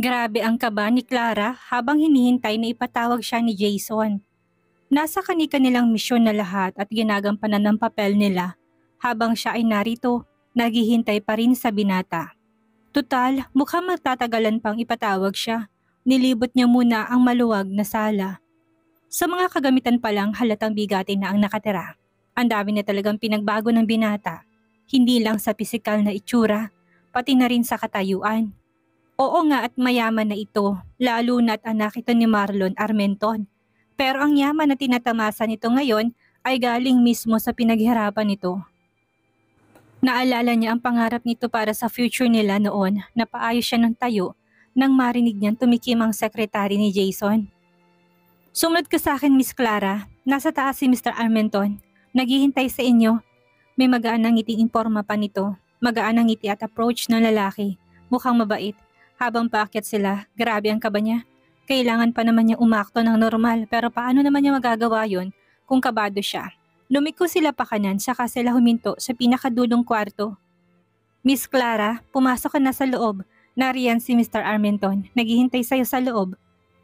Grabe ang kaba ni Clara habang hinihintay na ipatawag siya ni Jason. Nasa kani-kanilang misyon na lahat at ginagampanan ng papel nila habang siya ay narito, naghihintay pa rin sa binata. Tutal, mukhang magtatagalan pang ipatawag siya. Nilibot niya muna ang maluwag na sala. Sa mga kagamitan pa lang halatang bigatin na ang nakatira. Ang dami na talagang pinagbago ng binata. Hindi lang sa pisikal na itsura, pati na rin sa katayuan. Oo nga at mayaman na ito, lalo na't anak ito ni Marlon Armenton. Pero ang yaman na tinatamasa nito ngayon ay galing mismo sa pinaghirapan nito. Naalala niya ang pangarap nito para sa future nila noon na paayos siya ng tayo nang marinig niyang tumikim ang sekretary ni Jason. Sumunod ka sa akin, Miss Clara. Nasa taas si Mr. Armenton. Naghihintay sa inyo. May magaan ang ngiting imporma pa nito. Magaan ang ngiti at approach ng lalaki. Mukhang mabait. Habang paakyat sila, grabe ang kaba niya. Kailangan pa naman niya umakto ng normal pero paano naman niya magagawa yon kung kabado siya. Lumiko sila pa kanan saka sila huminto sa pinakadulong kwarto. Miss Clara, pumasok ka na sa loob. Nariyan si Mr. Armenton. Naghihintay sa'yo sa loob.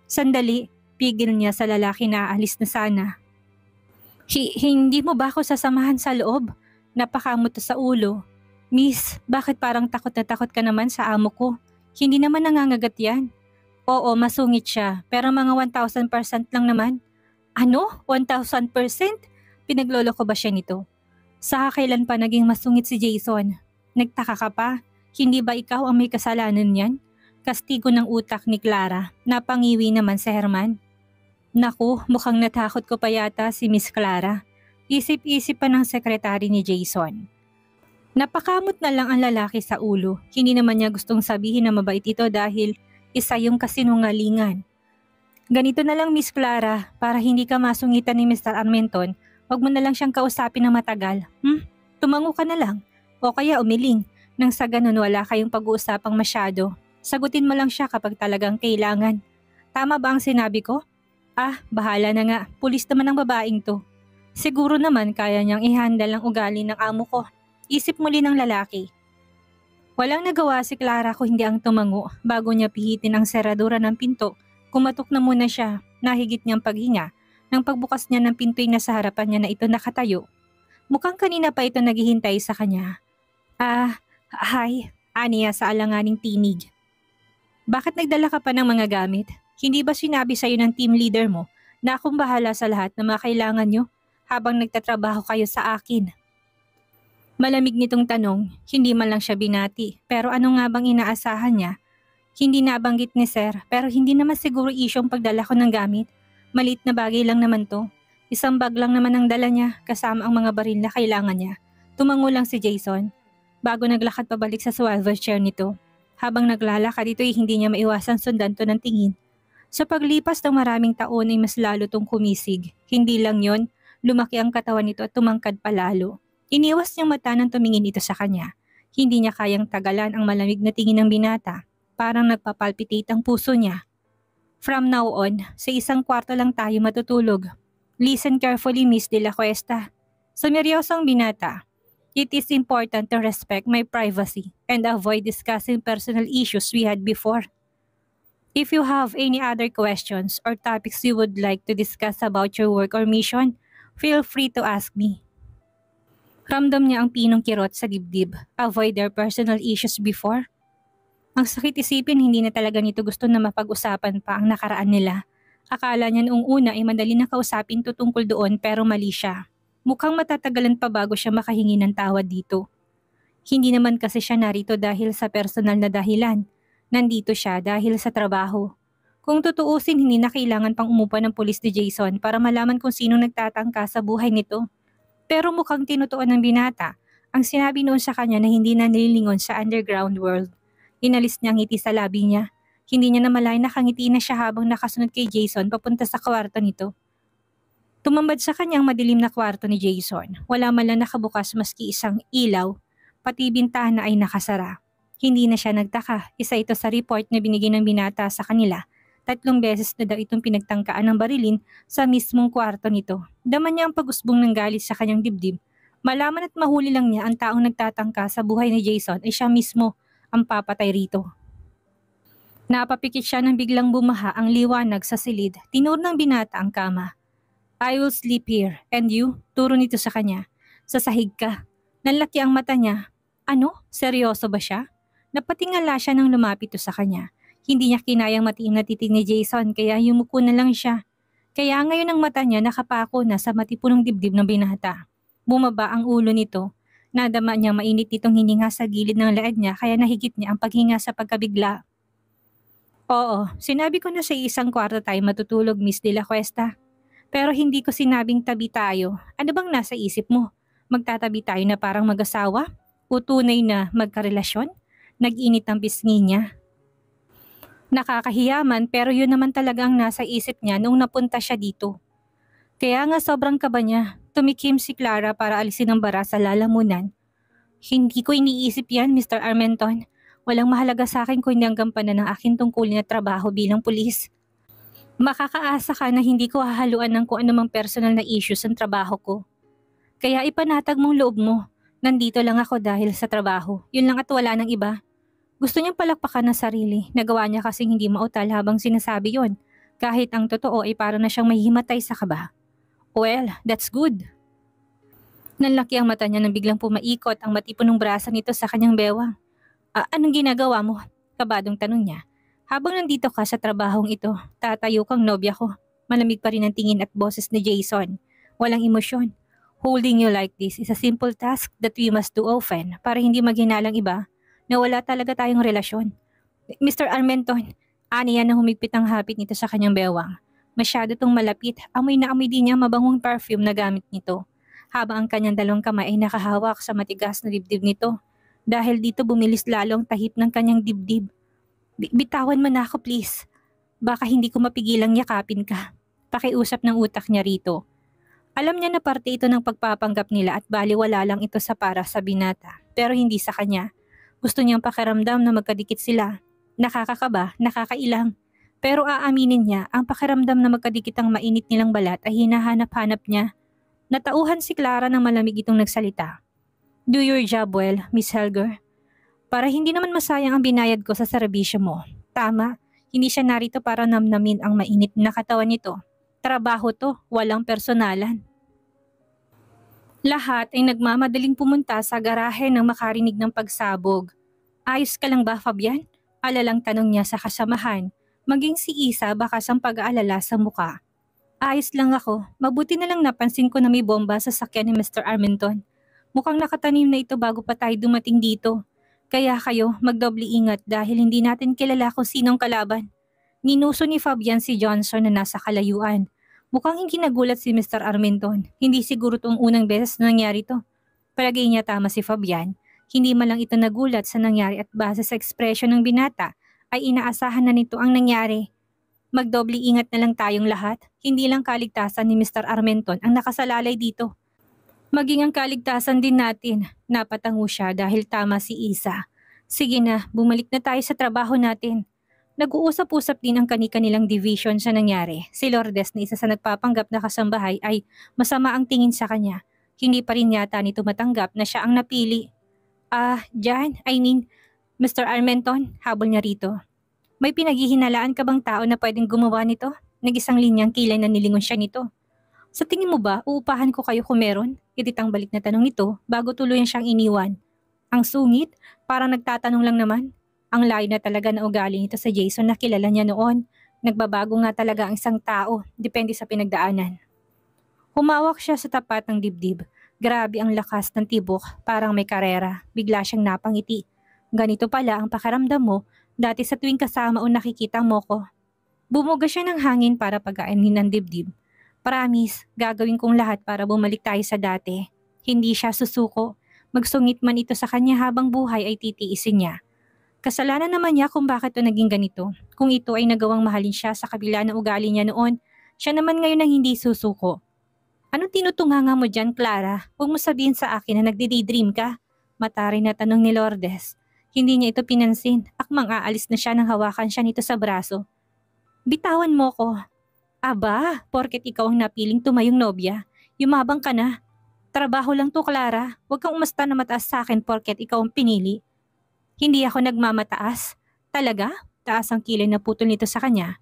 Sandali, pigil niya sa lalaki na aalis na sana. Hindi mo ba ako sasamahan sa loob? Napakamot sa ulo. Miss, bakit parang takot na takot ka naman sa amo ko? Hindi naman nangangagat yan. Oo, masungit siya, pero mga 1,000% lang naman. Ano? 1,000%? Pinagloloko ba siya nito? Sa kailan pa naging masungit si Jason? Nagtaka ka pa? Hindi ba ikaw ang may kasalanan niyan? Kastigo ng utak ni Clara, napangiwi naman si Herman. Naku, mukhang natakot ko pa yata si Miss Clara. Isip-isip pa ng sekretary ni Jason. Napakamot na lang ang lalaki sa ulo. Hindi naman niya gustong sabihin na mabait ito dahil isa yung kasinungalingan. Ganito na lang, Miss Clara, para hindi ka masungitan ni Mr. Armenton, wag mo na lang siyang kausapin ng matagal. Tumango ka na lang. O kaya umiling, nang sa ganun wala kayong pag-uusapang masyado. Sagutin mo lang siya kapag talagang kailangan. Tama ba ang sinabi ko? Bahala na nga. Pulis naman ang babaeng to. Siguro naman kaya niyang i-handle ang ugali ng amo ko. Isip muli ng lalaki. Walang nagawa si Clara kung hindi ang tumango bago niya pihitin ang seradura ng pinto. Kumatok na muna siya, nahigit niyang paghinga. Nang pagbukas niya ng pinto'y nasa harapan niya na ito nakatayo. Mukhang kanina pa ito naghihintay sa kanya. Hi, aniya sa alanganing tinig. Bakit nagdala ka pa ng mga gamit? Hindi ba sinabi sa'yo ng team leader mo na akong bahala sa lahat na mga kailangan niyo habang nagtatrabaho kayo sa akin? Malamig nitong tanong, hindi man lang siya binati, pero ano nga bang inaasahan niya? Hindi nabanggit ni Sir, pero hindi naman siguro isyong pagdala ko ng gamit. Maliit na bagay lang naman to. Isang bag lang naman ang dala niya, kasama ang mga baril na kailangan niya. Tumango lang si Jason, bago naglakad pabalik sa swivel chair nito. Habang naglalakad ito'y hindi niya maiwasan sundan to ng tingin. Sa paglipas ng maraming taon ay mas lalo tong kumisig. Hindi lang yon, lumaki ang katawan nito at tumangkad palalo. Iniwas niyang mata nang tumingin ito sa kanya. Hindi niya kayang tagalan ang malamig na tingin ng binata. Parang nagpapalpitate ang puso niya. From now on, sa isang kwarto lang tayo matutulog. Listen carefully, Miss De La Cuesta. Sumeryosong binata. It is important to respect my privacy and avoid discussing personal issues we had before. If you have any other questions or topics you would like to discuss about your work or mission, feel free to ask me. Ramdam niya ang pinong kirot sa dibdib. Avoid their personal issues before. Ang sakit isipin, hindi na talaga nito gusto na mapag-usapan pa ang nakaraan nila. Akala niya noong una ay madali na kausapin to tungkol doon pero mali siya. Mukhang matatagalan pa bago siya makahingi ng tawad dito. Hindi naman kasi siya narito dahil sa personal na dahilan. Nandito siya dahil sa trabaho. Kung tutuusin, hindi na kailangan pang umupa ng pulis ni Jason para malaman kung sino nagtatangka sa buhay nito. Pero mukhang tinutuon ng binata ang sinabi noon sa kanya na hindi na nililingon sa underground world. Inalis niya ang ngiti sa labi niya. Hindi niya namalay nakangiti na siya habang nakasunod kay Jason papunta sa kwarto nito. Tumambad sa kanyang madilim na kwarto ni Jason. Wala man lang nakabukas maski isang ilaw, pati bintana ay nakasara. Hindi na siya nagtaka, isa ito sa report na binigay ng binata sa kanila. 3 beses na daw itong pinagtangkaan ng barilin sa mismong kwarto nito. Daman niya ang pag-usbong ng galit sa kanyang dibdib. Malaman at mahuli lang niya ang taong nagtatangka sa buhay ni Jason ay siya mismo ang papatay rito. Napapikit siya nang biglang bumaha ang liwanag sa silid. Tinuro ng binata ang kama. I will sleep here. And you? Turo nito sa kanya. Sa sahig ka. Nanlaki ang mata niya. Ano? Seryoso ba siya? Napatingala siya nang lumapit to sa kanya. Hindi niya kinayang matiim na titig ni Jason kaya yumuko na lang siya. Kaya ngayon ang mata niya nakapako na sa matipunong dibdib ng binata. Bumaba ang ulo nito. Nadama niya mainit nitong hininga sa gilid ng leeg niya kaya nahigit niya ang paghinga sa pagkabigla. Oo, sinabi ko na sa isang kwarto tayo matutulog, Miss De La Cuesta. Pero hindi ko sinabing tabi tayo. Ano bang nasa isip mo? Magtatabi tayo na parang mag-asawa? O tunay na magkarelasyon? Nag-init ang pisngi niya. Nakakahiyaman pero yun naman talaga ang nasa isip niya nung napunta siya dito. Kaya nga sobrang kaba niya. Tumikim si Clara para alisin ang bara sa lalamunan. Hindi ko iniisip yan, Mr. Armenton. Walang mahalaga sa akin kung hindi ang gampanan ng aking tungkulin na trabaho bilang pulis. Makakaasa ka na hindi ko hahaluan ng kung anumang personal na issues ang trabaho ko. Kaya ipanatag mong loob mo. Nandito lang ako dahil sa trabaho. Yun lang at wala ng iba. Gusto niyang palakpakan ng sarili. Nagawa niya kasing hindi mautal habang sinasabi yon. Kahit ang totoo ay para na siyang mahihimatay sa kaba. Well, that's good. Nanlaki ang mata niya nang biglang pumaikot ang matipunong brasa nito sa kanyang bewang. Anong ginagawa mo? Kabadong tanong niya. Habang nandito ka sa trabahong ito, tatayo kang nobya ko. Malamig pa rin ang tingin at boses ni Jason. Walang emosyon. Holding you like this is a simple task that we must do often para hindi maghinalang iba na wala talaga tayong relasyon. Mr. Armenton, aniya na humigpit ang hapit nito sa kanyang bewang. Masyado tong malapit, amoy na amoy din niya mabangong perfume na gamit nito. Habang ang kanyang dalawang kamay ay nakahawak sa matigas na dibdib nito. Dahil dito bumilis lalong tahip ng kanyang dibdib. Bitawan mo na ako please. Baka hindi ko mapigilang yakapin ka. Pakiusap ng utak niya rito. Alam niya na parte ito ng pagpapanggap nila at baliwala lang ito sa para sa binata. Pero hindi sa kanya. Gusto niyang pakiramdam na magkadikit sila. Nakakakaba, nakakailang. Pero aaminin niya, ang pakiramdam na magkadikit ang mainit nilang balat ay hinahanap-hanap niya. Natauhan si Clara nang malamig itong nagsalita. Do your job well, Miss Helger. Para hindi naman masayang ang binayad ko sa serbisyo mo. Tama, hindi siya narito para namnamin ang mainit na katawan nito. Trabaho to, walang personalan. Lahat ay nagmamadaling pumunta sa garahe nang makarinig ng pagsabog. Ayos ka lang ba, Fabian? Alalang tanong niya sa kasamahan. Maging si Isa bakas ang pag-aalala sa muka. Ayos lang ako. Mabuti na lang napansin ko na may bomba sa sakyan ni Mr. Armenton. Mukhang nakatanim na ito bago pa tayo dumating dito. Kaya kayo magdoble ingat dahil hindi natin kilala kung sinong kalaban. Ninuso ni Fabian si Johnson na nasa kalayuan. Mukhang hindi nagulat si Mr. Armenton. Hindi siguro itong unang beses na nangyari to. Palagay niya tama si Fabian. Hindi man lang ito nagulat sa nangyari at base sa ekspresyon ng binata ay inaasahan na nito ang nangyari. Magdoble ingat na lang tayong lahat. Hindi lang kaligtasan ni Mr. Armenton ang nakasalalay dito. Maging ang kaligtasan din natin. Napatango siya dahil tama si Isa. Sige na, bumalik na tayo sa trabaho natin. Nag-uusap-usap din ang kani-kanilang division sa nangyari. Si Lourdes na isa sa nagpapanggap na kasambahay ay masama ang tingin sa kanya. Hindi pa rin yata nito matanggap na siya ang napili. Mr. Armenton, habol niya rito. May pinaghihinalaan ka bang tao na pwedeng gumawa nito? Nag-isang linyang kilay na nilingon siya nito. Sa tingin mo ba, uupahan ko kayo kung meron? Ititang balik na tanong nito bago tuluyan siyang iniwan. Ang sungit, parang nagtatanong lang naman. Ang layo na talaga na ugali nito sa Jason na kilala niya noon. Nagbabago nga talaga ang isang tao, depende sa pinagdaanan. Humawak siya sa tapat ng dibdib. Grabe ang lakas ng tibok, parang may karera. Bigla siyang napangiti. Ganito pala ang pakiramdam mo dati sa tuwing kasama o nakikita mo ko. Bumuga siya ng hangin para pagainin ng dibdib. Promise, gagawin kong lahat para bumalik tayo sa dati. Hindi siya susuko. Magsungit man ito sa kanya habang buhay ay titiisin niya. Kasalanan naman niya kung bakit ito naging ganito. Kung ito ay nagawang mahalin siya sa kabila ng ugali niya noon, siya naman ngayon ang hindi susuko. Anong tinutunganga mo dyan, Clara? Huwag mo sabihin sa akin na nagdi-daydream ka. Mataray na tanong ni Lourdes. Hindi niya ito pinansin. Akmang aalis na siya nang hawakan siya nito sa braso. Bitawan mo ko. Aba, porket ikaw ang napiling tumayong nobya. Yumabang ka na. Trabaho lang to, Clara. Huwag kang umasta na mataas sa akin porket ikaw ang pinili. Hindi ako nagmamataas. Talaga? taas ang kilay na putol nito sa kanya.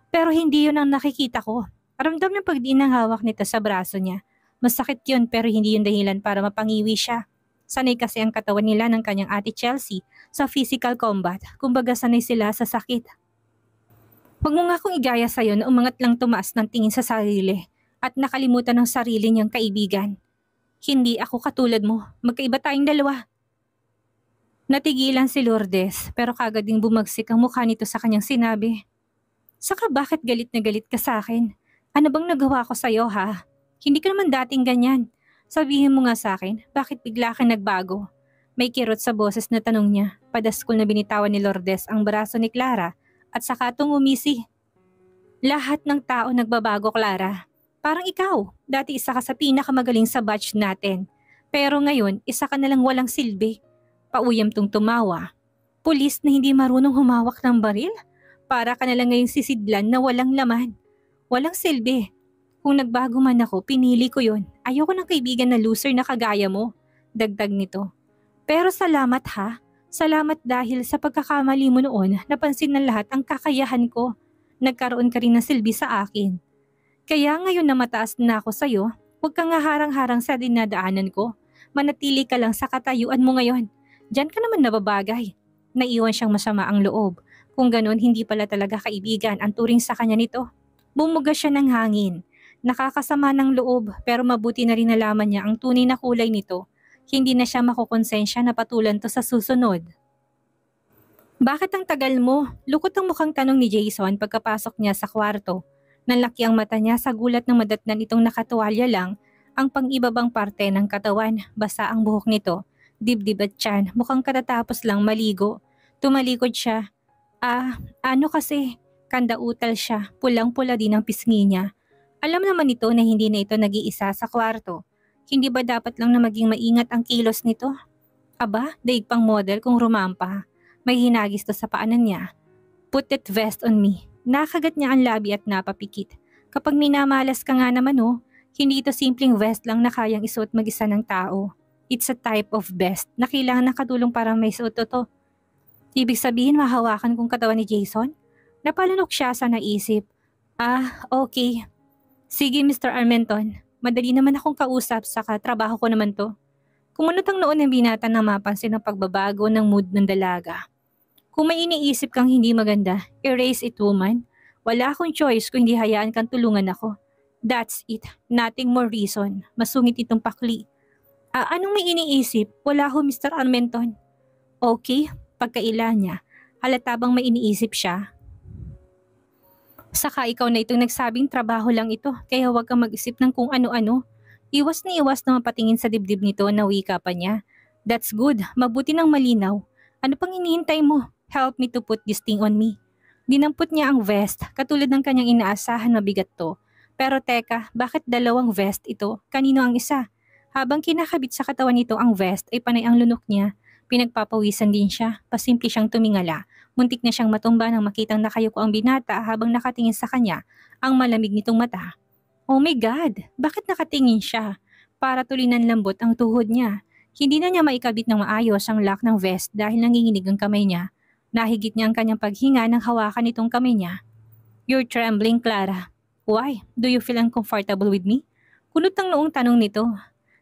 Pero hindi yun ang nakikita ko. Ramdam ng pagdiin ng hawak nito sa braso niya. Masakit yun pero hindi yun dahilan para mapangiwi siya. Sanay kasi ang katawan nila ng kanyang ate Chelsea sa physical combat. Kumbaga sanay sila sa sakit. Huwag mo nga akong igaya sa'yo na umangat lang tumaas ng tingin sa sarili at nakalimutan ng sarili niyang kaibigan. Hindi ako katulad mo. Magkaiba tayong dalawa. Natigilan si Lourdes pero kagad ding bumagsik ang mukha nito sa kanyang sinabi. Saka bakit galit na galit ka sa akin? Ano bang nagawa ko sa'yo ha? Hindi ka naman dating ganyan. Sabihin mo nga sa akin, bakit bigla ka nagbago? May kirot sa boses na tanong niya. Padaskol na binitawan ni Lourdes ang braso ni Clara at saka umisi. Lahat ng tao nagbabago, Clara. Parang ikaw, dati isa ka sa pinakamagaling sa batch natin. Pero ngayon, isa ka nalang walang silbi. Pauyam tong tumawa. Pulis na hindi marunong humawak ng baril? Para ka nalang ngayong sisidlan na walang laman. Walang silbi. Kung nagbago man ako, pinili ko yun. Ayoko ng kaibigan na loser na kagaya mo. Dagdag nito. Pero salamat ha. Salamat dahil sa pagkakamali mo noon, napansin ng lahat ang kakayahan ko. Nagkaroon ka rin ng silbi sa akin. Kaya ngayon na mataas na ako sa'yo, huwag kang harang-harang sa dinadaanan ko. Manatili ka lang sa katayuan mo ngayon. Diyan ka naman nababagay. Naiwan siyang masama ang loob. Kung ganon, hindi pala talaga kaibigan ang turing sa kanya nito. Bumuga siya ng hangin. Nakakasama ng loob pero mabuti na rin nalaman niya ang tunay na kulay nito. Hindi na siya makukonsensya na patulan to sa susunod. Bakit ang tagal mo? Lukot ang mukhang tanong ni Jason pagkapasok niya sa kwarto. Nanlaki ang mata niya sa gulat ng madatnan itong nakatuwalya lang ang pang-ibabang parte ng katawan. Basa ang buhok nito, dibdib at tiyan, mukhang katatapos lang maligo. Tumalikod siya. Ano kasi? Kandautal siya, pulang-pula din ang pisngi niya. Alam naman nito na hindi na ito nag-iisa sa kwarto. Hindi ba dapat lang na maging maingat ang kilos nito? Aba, daig pang model kung rumampa. May hinagis to sa paanan niya. Put that vest on me. Nakagat niya ang labi at napapikit. Kapag minamalas ka nga naman hindi ito simpleng vest lang na kayang isuot mag-isa ng tao. It's a type of vest na kailangan nakatulong para may suot to. Ibig sabihin mahawakan kong katawan ni Jason? Napalunok siya sa naisip. Okay. Sige Mr. Armenton, madali naman akong kausap saka trabaho ko naman to. Kumunot ang noon ng binata na mapansin ang pagbabago ng mood ng dalaga. Kung may iniisip kang hindi maganda, erase it woman. Wala akong choice kung hindi hayaan kang tulungan ako. That's it. Nothing more reason. Masungit itong pakli. Anong may iniisip? Wala ho Mr. Armenton. Okay, pagkaila niya. Halata bang may iniisip siya? Saka ikaw na itong nagsabing trabaho lang ito, kaya huwag kang mag-isip ng kung ano-ano. Iwas na iwas na mapatingin sa dibdib nito na wika pa niya. That's good, mabuti ng malinaw. Ano pang hinihintay mo? Help me to put this thing on me. Dinampot niya ang vest, katulad ng kanyang inaasahan mabigat to. Pero teka, bakit dalawang vest ito? Kanino ang isa? Habang kinakabit sa katawan nito ang vest ay panay ang lunok niya. Pinagpapawisan din siya, pasimple siyang tumingala. Muntik na siyang matumba nang makitang nakayuko ang binata habang nakatingin sa kanya ang malamig nitong mata. Oh my God, bakit nakatingin siya? Para tulinan lambot ang tuhod niya. Hindi na niya maikabit ng maayos ang lock ng vest dahil nanginginig ang kamay niya. Nahigit niya ang kanyang paghinga nang hawakan nitong kamay niya. You're trembling, Clara. Why? Do you feel uncomfortable with me? Kunot ang noong tanong nito.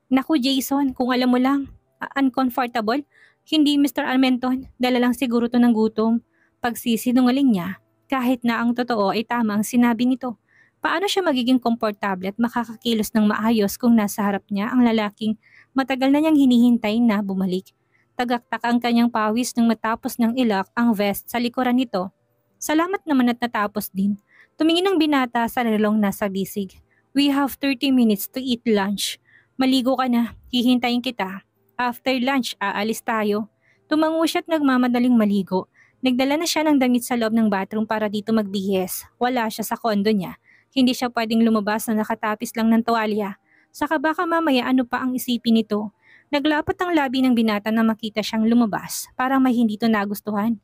Naku Jason, kung alam mo lang. Uncomfortable? Hindi Mr. Armenton, dala lang siguro to ng gutom. Pagsisinungaling niya, kahit na ang totoo ay tama ang sinabi nito. Paano siya magiging komportable at makakakilos ng maayos kung nasa harap niya ang lalaking matagal na niyang hinihintay na bumalik? Tagaktak ang kanyang pawis nang matapos ng ilak ang vest sa likuran nito. Salamat naman at natapos din. Tumingin ang binata sa relong nasa bisig. We have 30 minutes to eat lunch. Maligo ka na, hihintayin kita. After lunch, aalis tayo. Tumango siya at nagmamadaling maligo. Nagdala na siya ng damit sa loob ng bathroom para dito magbihis. Wala siya sa kondo niya. Hindi siya pwedeng lumabas na nakatapis lang ng tuwalya. Saka baka mamaya ano pa ang isipin nito. Naglapat ang labi ng binata na makita siyang lumabas. Parang may hindi to nagustuhan.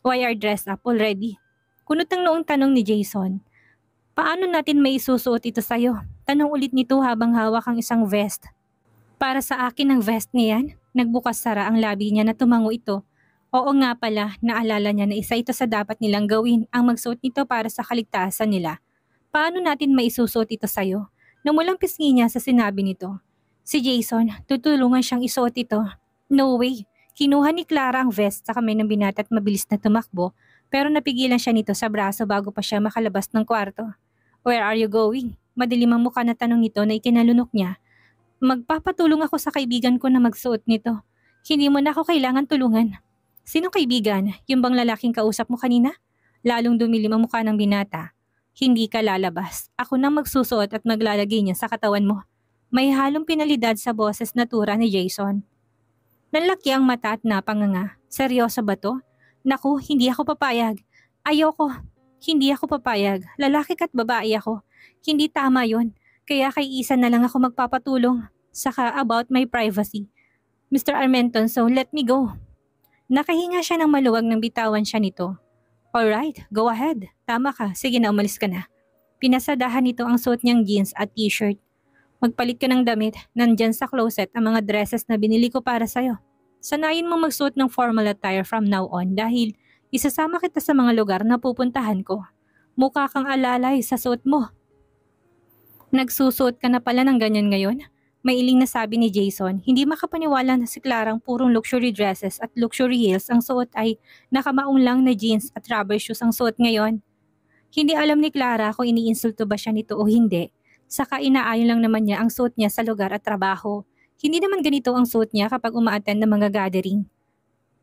Why are dressed up already? Kunot ang noong tanong ni Jason. Paano natin may isusuot ito sa'yo? Tanong ulit nito habang hawak ang isang vest. Para sa akin ang vest niyan, nagbukas sara ang labi niya na tumango ito. Oo nga pala, naalala niya na isa ito sa dapat nilang gawin ang magsuot nito para sa kaligtasan nila. Paano natin maisusuot ito sa'yo? Namulang pisngi niya sa sinabi nito. Si Jason, tutulungan siyang isuot ito. No way. Kinuha ni Clara ang vest sa kamay ng binata at mabilis na tumakbo, pero napigilan siya nito sa braso bago pa siya makalabas ng kwarto. Where are you going? Madilim ang mukha na tanong nito na ikinalunok niya. Magpapatulong ako sa kaibigan ko na magsuot nito. Hindi mo na ako kailangan tulungan. Sinong kaibigan? Yung bang lalaking kausap mo kanina? Lalong dumilim ang mukha ng binata. Hindi ka lalabas. Ako nang magsusuot at maglalagay niya sa katawan mo. May halong pinalidad sa boses na tura ni Jason. Nanlaki ang mata at napanganga. Seryoso ba to? Naku, hindi ako papayag. Ayoko. Hindi ako papayag. Lalaki ka't babae ako. Hindi tama yon. Kaya kay Isa na lang ako magpapatulong. Saka about my privacy. Mr. Armenton, so let me go. Nakahinga siya ng maluwag nang bitawan siya nito. Alright, go ahead. Tama ka. Sige na, umalis ka na. Pinasadahan nito ang suot niyang jeans at t-shirt. Magpalit ka ng damit. Nandyan sa closet ang mga dresses na binili ko para sa'yo. Sanayin mo magsuot ng formal attire from now on dahil isasama kita sa mga lugar na pupuntahan ko. Mukha kang alalay sa suot mo. Nagsusuot ka na pala ng ganyan ngayon? May iling na sabi ni Jason, hindi makapaniwala na si Clarang purong luxury dresses at luxury heels ang suot ay nakamaong lang na jeans at rubber shoes ang suot ngayon. Hindi alam ni Clara kung iniinsulto ba siya nito o hindi. Saka inaayon lang naman niya ang suot niya sa lugar at trabaho. Hindi naman ganito ang suot niya kapag umaattend ng mga gathering.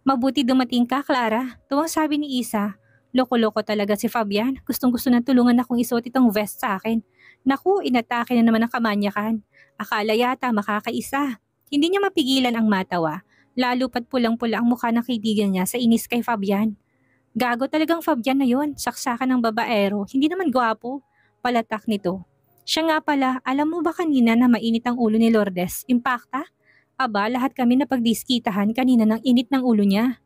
Mabuti dumating ka, Clara. Tuwang sabi ni Isa. Loko-loko talaga si Fabian. Gustong-gusto na tulungan akong isuot itong vest sa akin. Naku, inatake na naman ang kamanyakan. Akala yata makakaisa. Hindi niya mapigilan ang matawa. Lalo pat pulang-pula ang mukha ng kaibigan niya sa inis kay Fabian. Gago talagang Fabian na yon. Saksakan ng babaero. Hindi naman gwapo. Palatak nito. Siya nga pala, alam mo ba kanina na mainit ang ulo ni Lourdes? Impacta? Aba, lahat kami napagdiskitahan kanina ng init ng ulo niya.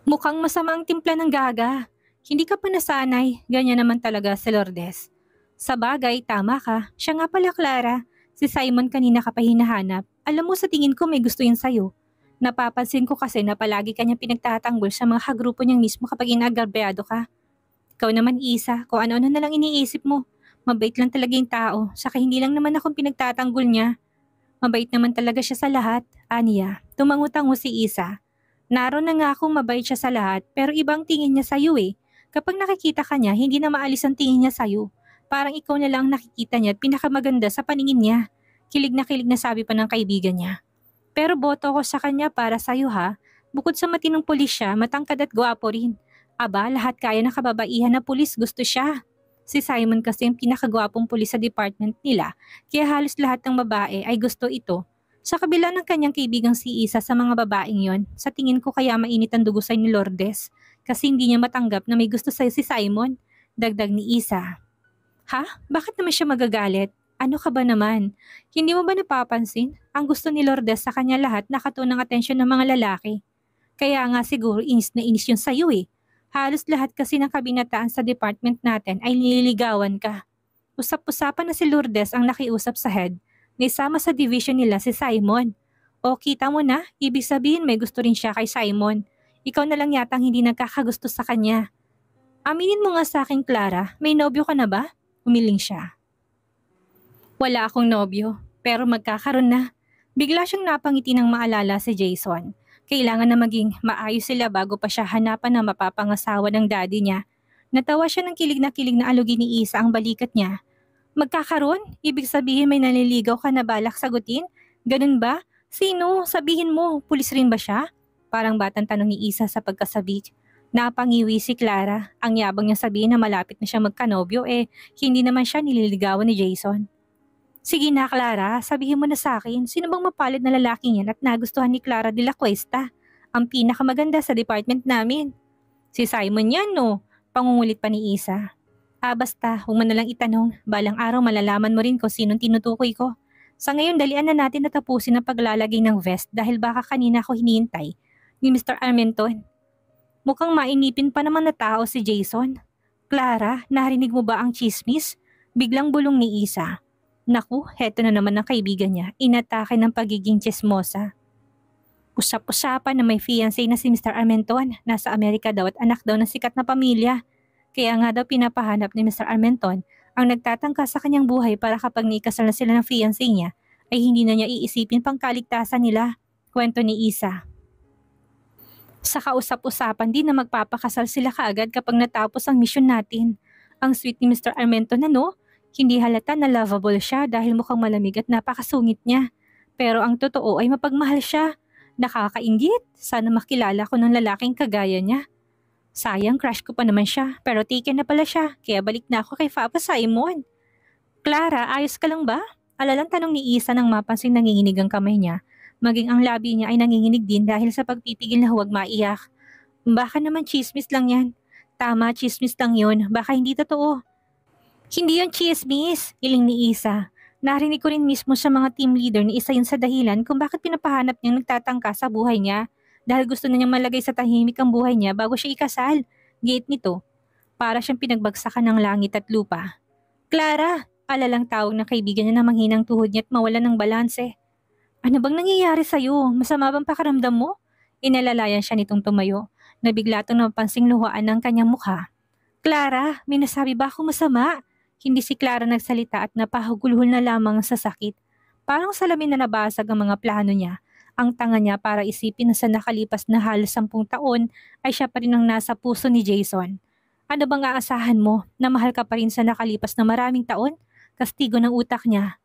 Mukhang masama ang timpla ng gaga. Hindi ka pa nasanay. Ganyan naman talaga si Lourdes. Sa bagay, tama ka. Siya nga pala, Clara. Si Simon kanina ka pa hinahanap. Alam mo, sa tingin ko may gusto yun sa'yo. Napapansin ko kasi na palagi kanya pinagtatanggol sa mga kagrupo niyang mismo kapag inagarbyado ka. Ikaw naman, Isa, kung ano-ano na lang iniisip mo. Mabait lang talaga yung tao, saka hindi lang naman akong pinagtatanggol niya. Mabait naman talaga siya sa lahat, Aniya. Tumangutango si Isa. Naroon na nga akong mabait siya sa lahat, pero ibang tingin niya sa'yo eh. Kapag nakikita ka niya, hindi na maalis ang tingin niya sa'yo. Parang ikaw na lang nakikita niya at pinakamaganda sa paningin niya. Kilig na sabi pa ng kaibigan niya. Pero boto ko sa kanya para sa'yo ha. Bukod sa matinong pulis siya, matangkad at gwapo rin. Aba, lahat kaya ng kababaihan na pulis gusto siya. Si Simon kasi yung pinakagwapong pulis sa department nila, kaya halos lahat ng babae ay gusto ito. Sa kabila ng kanyang kaibigang si Isa sa mga babaeng yon, sa tingin ko kaya mainit ang dugo sa'yo ni Lourdes. Kasi hindi niya matanggap na may gusto sa'yo si Simon. Dagdag ni Isa. Ha? Bakit naman siya magagalit? Ano ka ba naman? Hindi mo ba napapansin? Ang gusto ni Lourdes sa kanya lahat nakatunang atensyon ng mga lalaki. Kaya nga siguro inis na inis yun sa'yo eh. Halos lahat kasi ng kabinataan sa department natin ay nililigawan ka. Usap-usapan na si Lourdes ang nakiusap sa head. May sama sa division nila si Simon. O kita mo na, ibig sabihin may gusto rin siya kay Simon. Ikaw na lang yatang hindi nagkakagusto sa kanya. Aminin mo nga sa akin, Clara, may nobyo ka na ba? Umiling siya. Wala akong nobyo, pero magkakaroon na. Bigla siyang napangiti ng maalala si Jason. Kailangan na maging maayos sila bago pa siya hanapan na mapapangasawa ng daddy niya. Natawa siya ng kilig na alugin ni Isa ang balikat niya. Magkakaroon? Ibig sabihin may naliligaw ka na balak sagutin? Ganun ba? Sino? Sabihin mo, pulis rin ba siya? Parang batang tanong ni Isa sa pagkasabik. Napangiwi si Clara. Ang yabang niya sabihin na malapit na siya magkanobyo hindi naman siya nililigawan ni Jason. Sige na Clara, sabihin mo na sa akin, sino bang mapalad na lalaking yan at nagustuhan ni Clara de la Cuesta? Ang pinakamaganda sa department namin. Si Simon yan no, pangungulit pa ni Isa. Basta, huwag mo na lang itanong, balang araw malalaman mo rin kung sinong tinutukoy ko. Sa ngayon dalian na natin natapusin ang paglalagay ng vest dahil baka kanina ako hinihintay ni Mr. Armenton. Mukhang mainipin pa naman na tao si Jason. Clara, narinig mo ba ang chismis? Biglang bulong ni Isa. Naku, heto na naman ang kaibigan niya, inatake ng pagiging chismosa. Usap-usapan na may fiancé na si Mr. Armenton. Nasa Amerika daw at anak daw ng sikat na pamilya. Kaya nga daw pinapahanap ni Mr. Armenton ang nagtatangka sa kanyang buhay para kapag naikasal na sila ng fiancé niya, ay hindi na niya iisipin pang kaligtasan nila. Kwento ni Isa. Sa kausap-usapan din na magpapakasal sila kaagad kapag natapos ang misyon natin. Ang sweet ni Mr. Armenton na no? Hindi halata na lovable siya dahil mukhang malamig at napakasungit niya. Pero ang totoo ay mapagmahal siya. Nakakainggit. Sana makilala ko ng lalaking kagaya niya. Sayang, crush ko pa naman siya. Pero taken na pala siya. Kaya balik na ako kay Papa Simon. Clara, ayos ka lang ba? Alalang tanong ni Isa nang mapansin nanginginig ang kamay niya. Maging ang labi niya ay nanginginig din dahil sa pagpipigil na huwag maiyak. Baka naman chismis lang yan. Tama, chismis lang yun. Baka hindi totoo. Hindi yun chismis, iling ni Isa. Narinig ko rin mismo sa mga team leader ni Isa yun sa dahilan kung bakit pinapahanap niyang nagtatangka sa buhay niya. Dahil gusto na niyang malagay sa tahimik ang buhay niya bago siya ikasal. Gate nito, para siyang pinagbagsakan ng langit at lupa. Clara, alalang tawag ng kaibigan niya na manghinang tuhod niya at mawala ng balanse. Ano bang nangyayari sa'yo? Masama bang pakiramdam mo? Inalalayan siya nitong tumayo, na bigla itong napansing luhaan ng kanyang mukha. Clara, may nasabi ba akong masama? Hindi si Clara nagsalita at napahugulhol na lamang sa sakit. Parang salamin na nabasag ang mga plano niya. Ang tanga niya para isipin na sa nakalipas na halos 10 taon ay siya pa rin ang nasa puso ni Jason. Ano bang aasahan mo na mahal ka pa rin sa nakalipas na maraming taon? Kastigo ng utak niya.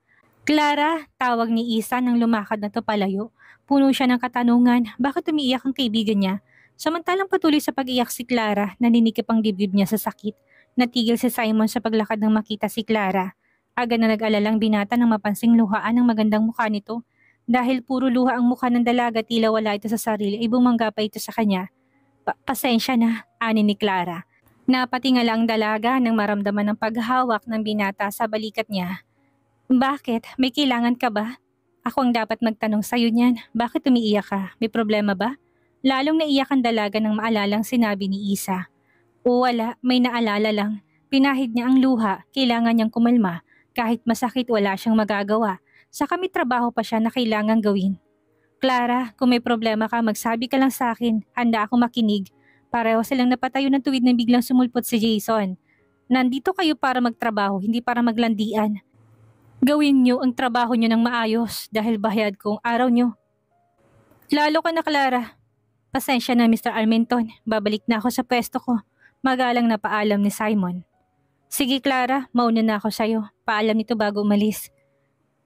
Clara, tawag ni Isa nang lumakad na to palayo. Puno siya ng katanungan, bakit umiiyak ang kaibigan niya? Samantalang patuloy sa pag-iyak si Clara, naninikip ang dibdib niya sa sakit. Natigil si Simon sa paglakad nang makita si Clara. Agad na nag-alalang binata nang mapansing luhaan ang magandang mukha nito. Dahil puro luha ang mukha ng dalaga tila wala ito sa sarili ay bumangga pa ito sa kanya. Pasensya na, ani ni Clara. Napatingala ang dalaga nang maramdaman ng paghawak ng binata sa balikat niya. Bakit? May kailangan ka ba? Ako ang dapat magtanong sa'yo niyan. Bakit umiiyak ka? May problema ba? Lalong naiyak ang dalaga nang maalalang sinabi ni Isa. O wala, may naalala lang. Pinahid niya ang luha, kailangan niyang kumalma. Kahit masakit wala siyang magagawa. Saka may trabaho pa siya na kailangan gawin. Clara, kung may problema ka magsabi ka lang sa akin. Handa akong makinig. Pareho silang napatayo ng tuwid na biglang sumulpot si Jason. Nandito kayo para magtrabaho, hindi para maglandian. Gawin niyo ang trabaho niyo ng maayos dahil bayad ko ang araw niyo. Lalo ka na, Clara. Pasensya na, Mr. Armenton. Babalik na ako sa pwesto ko. Magalang na paalam ni Simon. Sige, Clara. Mauna na ako sa'yo. Paalam nito bago umalis.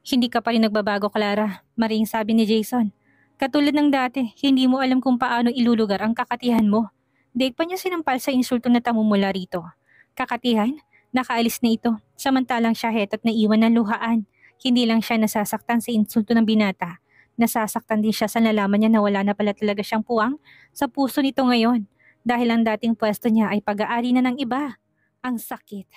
Hindi ka pa rin nagbabago, Clara. Maring sabi ni Jason. Katulad ng dati, hindi mo alam kung paano ilulugar ang kakatihan mo. Daig pa niya sinampal sa insulto na tamumula rito. Kakatihan? Nakaalis na ito. Samantalang siya heto't naiwan ng luhaan. Hindi lang siya nasasaktan sa insulto ng binata. Nasasaktan din siya sa nalaman niya na wala na pala talaga siyang puwang sa puso nito ngayon. Dahil ang dating pwesto niya ay pag-aari na ng iba. Ang sakit.